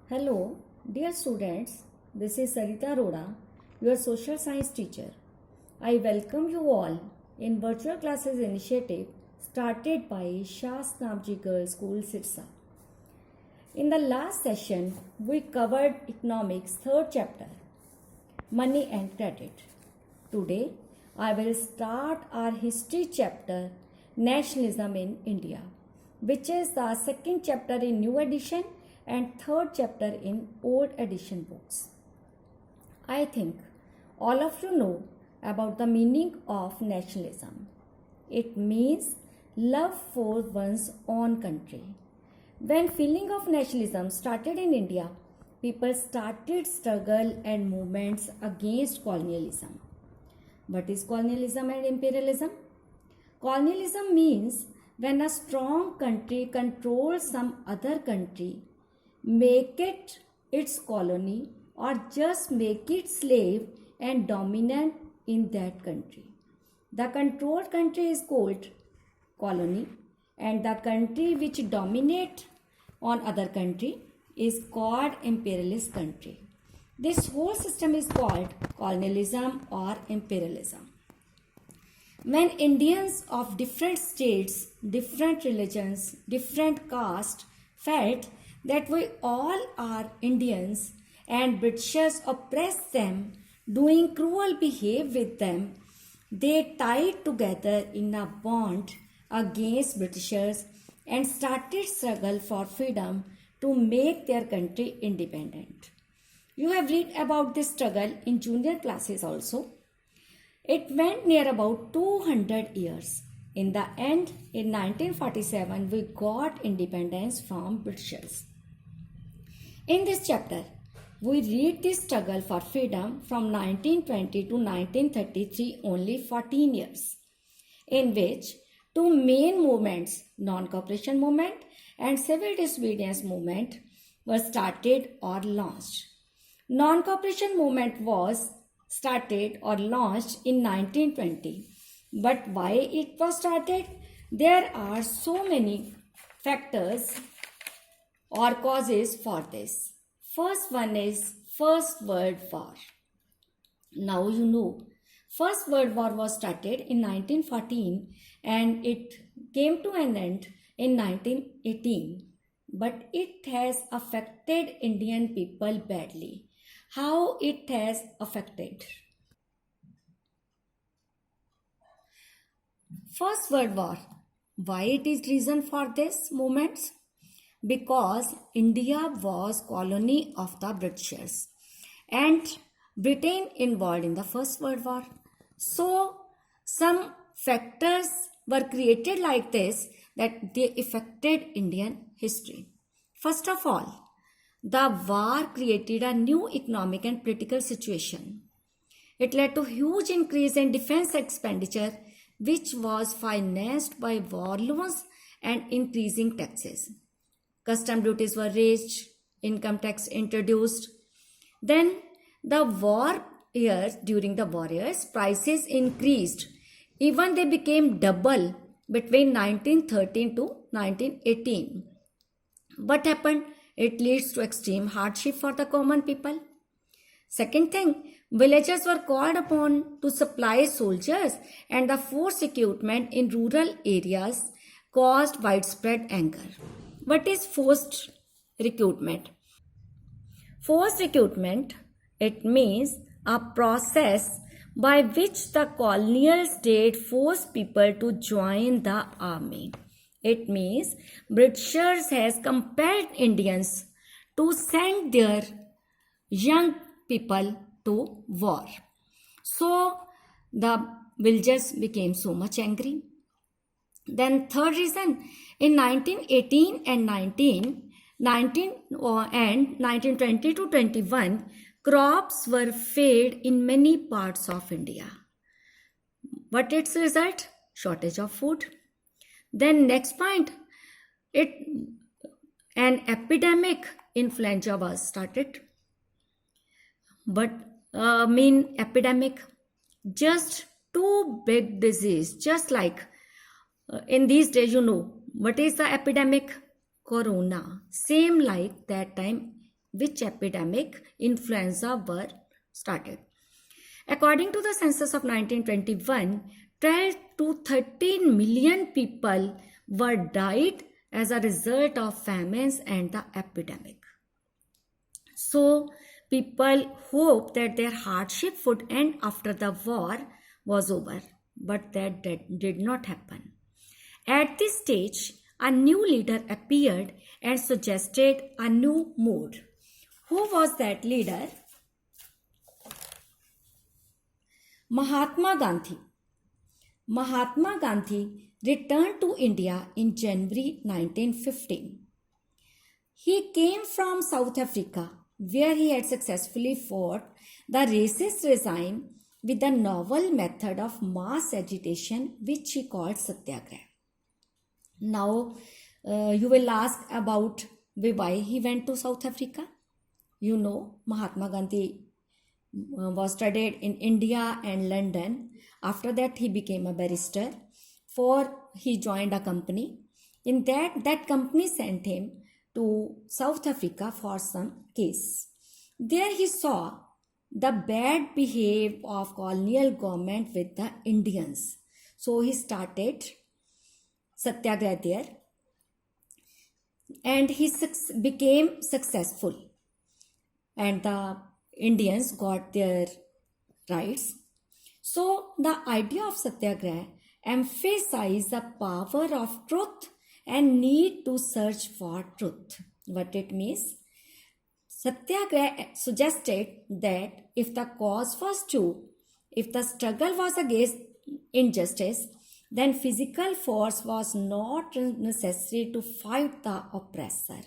Hello, dear students. This is Sarita Arora, your social science teacher. I welcome you all in virtual classes initiative started by Shas Namji Girls School Sirsa. In the last session, we covered economics third chapter, money and credit. Today, I will start our history chapter, nationalism in India, which is the second chapter in new edition and third chapter in old edition books. I think all of you know about the meaning of nationalism. It means love for one's own country. When feeling of nationalism started in India, people started struggle and movements against colonialism. What is colonialism and imperialism? Colonialism means when a strong country controls some other country, make it its colony or just make it slave and dominant in that country. The controlled country is called colony and the country which dominate on other country is called imperialist country. This whole system is called colonialism or imperialism. When Indians of different states, different religions, different castes felt that we all are Indians and Britishers oppressed them, doing cruel behavior with them, they tied together in a bond against Britishers and started struggle for freedom to make their country independent. You have read about this struggle in junior classes also. It went near about 200 years. In the end, in 1947, we got independence from Britishers. In this chapter, we read the struggle for freedom from 1920 to 1933, only 14 years, in which two main movements, non-cooperation movement and civil disobedience movement, were started or launched. Non-cooperation movement was started or launched in 1920. But why it was started? There are so many factors or causes for this. First one is First World War. Now you know, First World War was started in 1914 and it came to an end in 1918. But it has affected Indian people badly. How it has affected? First World War. Why it is reason for this movements? Because India was colony of the Britishers and Britain involved in the First World War. So some factors were created like this that they affected Indian history. First of all, the war created a new economic and political situation. It led to huge increase in defense expenditure, which was financed by war loans and increasing taxes. Custom duties were raised, income tax introduced. Then during the war years, prices increased. Even they became double between 1913 to 1918. What happened? It leads to extreme hardship for the common people. Second thing, villagers were called upon to supply soldiers and the forced recruitment in rural areas caused widespread anger. What is forced recruitment? Forced recruitment, it means a process by which the colonial state forced people to join the army. It means Britishers has compelled Indians to send their young people to war. So the villagers became so much angry. Then third reason, in 1918 and 1920 to 21, crops were failed in many parts of India. What its result? Shortage of food. Then next point, an epidemic influenza was started. But epidemic, just two big disease, just like in these days, you know, what is the epidemic? Corona. Same like that time which epidemic, influenza, were started. According to the census of 1921, 12 to 13 million people were died as a result of famines and the epidemic. So people hoped that their hardship would end after the war was over, but that did not happen. At this stage, a new leader appeared and suggested a new mood. Who was that leader? Mahatma Gandhi. Mahatma Gandhi returned to India in January 1915. He came from South Africa, where he had successfully fought the racist regime with the novel method of mass agitation, which he called Satyagraha. Now, you will ask about why he went to South Africa. You know, Mahatma Gandhi was studied in India and London. After that, he became a barrister. He joined a company. In that company sent him to South Africa for some case. There he saw the bad behavior of colonial government with the Indians. So he started Satyagraha there, and he became successful, and the Indians got their rights. So the idea of Satyagraha emphasized the power of truth and need to search for truth. What it means? Satyagraha suggested that if the cause was true, if the struggle was against injustice, then physical force was not necessary to fight the oppressor.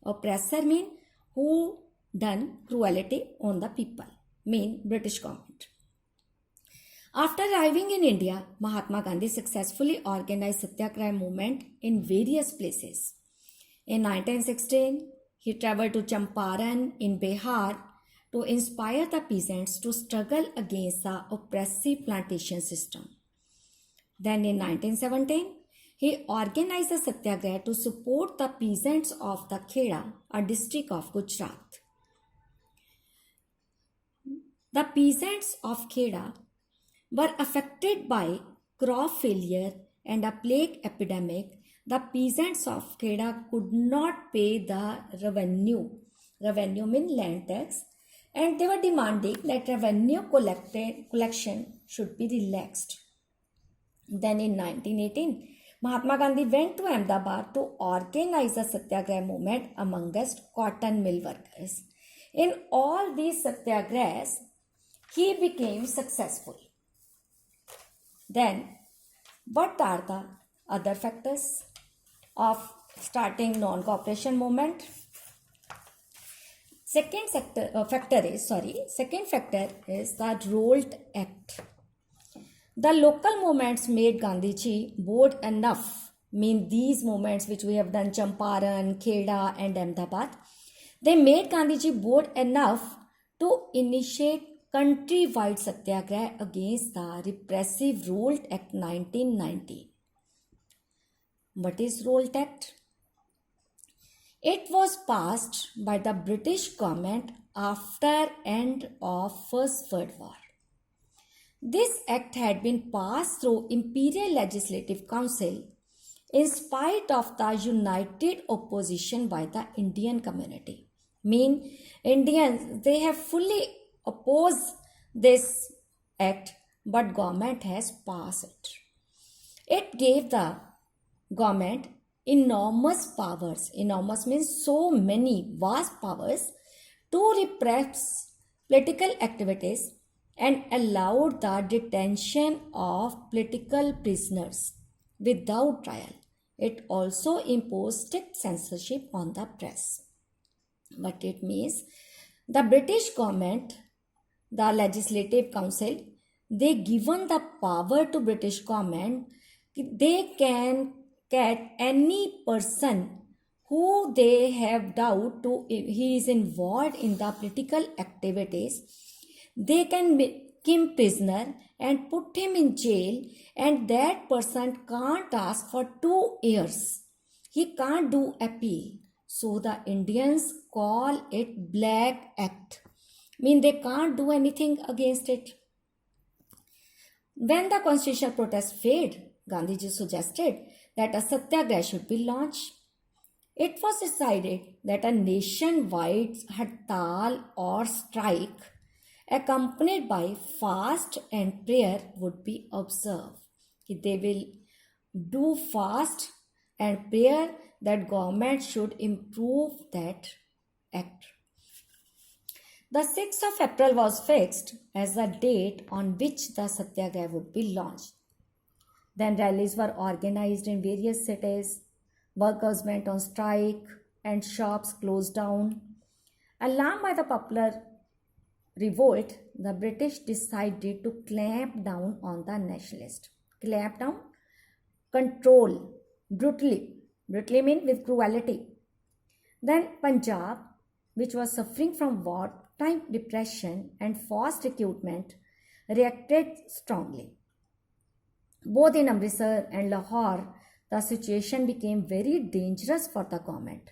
Oppressor means who done cruelty on the people, mean British government. After arriving in India, Mahatma Gandhi successfully organized Satyagraha movement in various places. In 1916, he traveled to Champaran in Bihar to inspire the peasants to struggle against the oppressive plantation system. Then in 1917, he organized a Satyagraha to support the peasants of the Kheda, a district of Gujarat. The peasants of Kheda were affected by crop failure and a plague epidemic. The peasants of Kheda could not pay the revenue. Revenue means land tax. And they were demanding that revenue collection should be relaxed. Then in 1918, Mahatma Gandhi went to Ahmedabad to organize a Satyagraha movement amongst cotton mill workers. In all these Satyagrahas, he became successful. Then, what are the other factors of starting non-cooperation movement? Second factor is the Rolt Act. The local movements made Gandhiji bold enough, these movements which we have done, Champaran, Kheda and Ahmedabad, they made Gandhiji bold enough to initiate countrywide Satyagraha against the repressive Rolt Act 1990. What is Rolt Act? It was passed by the British government after end of First World War. This act had been passed through Imperial Legislative Council in spite of the united opposition by the Indian community. Indians, they have fully opposed this act, but government has passed it. It gave the government enormous powers. Enormous means so many vast powers to repress political activities and allowed the detention of political prisoners without trial. It also imposed strict censorship on the press. What it means? The British government, the Legislative Council, they given the power to British government. They can get any person who they have doubt to he is involved in the political activities. They can make him prisoner and put him in jail, and that person can't ask for 2 years. He can't do appeal. So the Indians call it Black Act. Mean they can't do anything against it. When the constitutional protests faded, Gandhiji suggested that a satyagraha should be launched. It was decided that a nationwide hartal or strike accompanied by fast and prayer would be observed. They will do fast and prayer that government should improve that act. The 6th of April was fixed as the date on which the satyagraha would be launched. Then rallies were organized in various cities. Workers went on strike and shops closed down. Alarmed by the popular revolt, the British decided to clamp down on the nationalists. Clamp down, control, brutally. Brutally means with cruelty. Then Punjab, which was suffering from wartime depression and forced recruitment, reacted strongly. Both in Amritsar and Lahore, the situation became very dangerous for the government.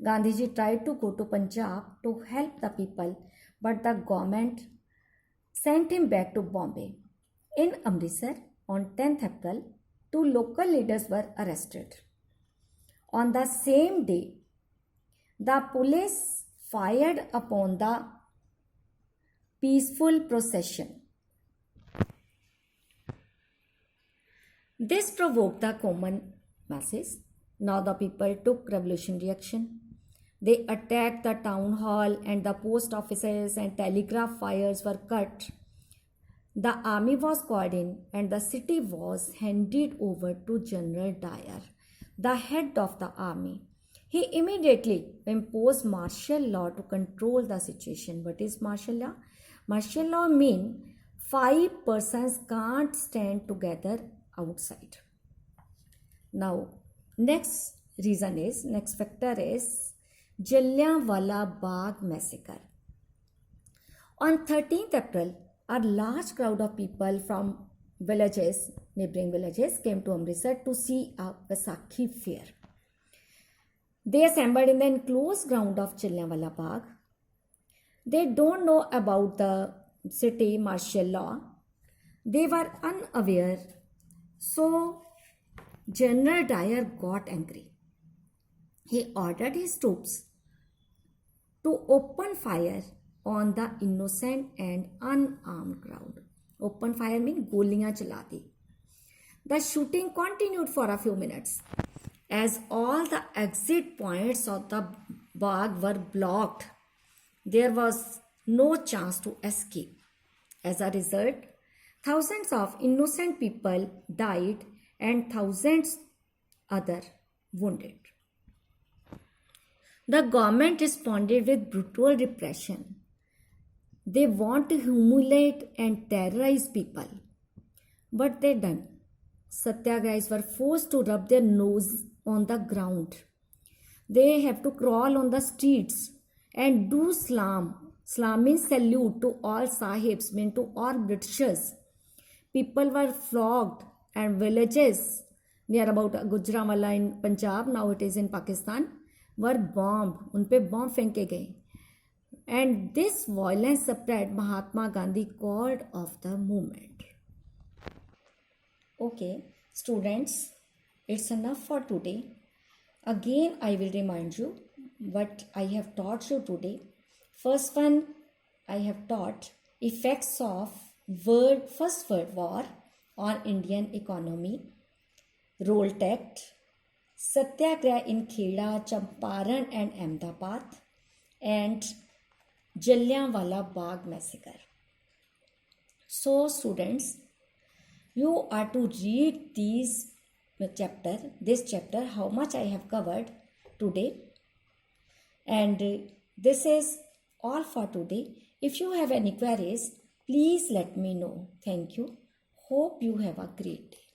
Gandhiji tried to go to Punjab to help the people, but the government sent him back to Bombay. In Amritsar, on 10th April, 2 local leaders were arrested. On the same day, the police fired upon the peaceful procession. This provoked the common masses. Now the people took revolutionary action. They attacked the town hall and the post offices, and telegraph wires were cut. The army was called in and the city was handed over to General Dyer, the head of the army. He immediately imposed martial law to control the situation. What is martial law? Martial law means 5 persons can't stand together outside. Now, next factor is Jallianwala Bagh massacre. On 13th April, a large crowd of people from neighboring villages, came to Amritsar to see a Vaisakhi fair. They assembled in the enclosed ground of Jallianwala Bagh. They don't know about the city martial law. They were unaware. So General Dyer got angry. He ordered his troops to open fire on the innocent and unarmed crowd. Open fire means goliyan chala di. The shooting continued for a few minutes. As all the exit points of the Bagh were blocked, there was no chance to escape. As a result, thousands of innocent people died and thousands other wounded. The government responded with brutal repression. They want to humiliate and terrorize people. What they done? Satyagrahis were forced to rub their nose on the ground. They have to crawl on the streets and do salam. Salam means salute to all sahibs, mean to all Britishers. People were flogged and villages near about Gujranwala in Punjab, now it is in Pakistan, were bombed. उनपे bomb फेंके गए. And this violence spread. Mahatma Gandhi called of the movement. Okay, students, it's enough for today. Again, I will remind you what I have taught you today. First one, I have taught effects of First World War on Indian economy, Roll Act, Satyagraha in Kheda, Champaran and Ahmedabad, and Jallianwala Bagh massacre. So students, you are to read this chapter, how much I have covered today. And this is all for today. If you have any queries, please let me know. Thank you. Hope you have a great day.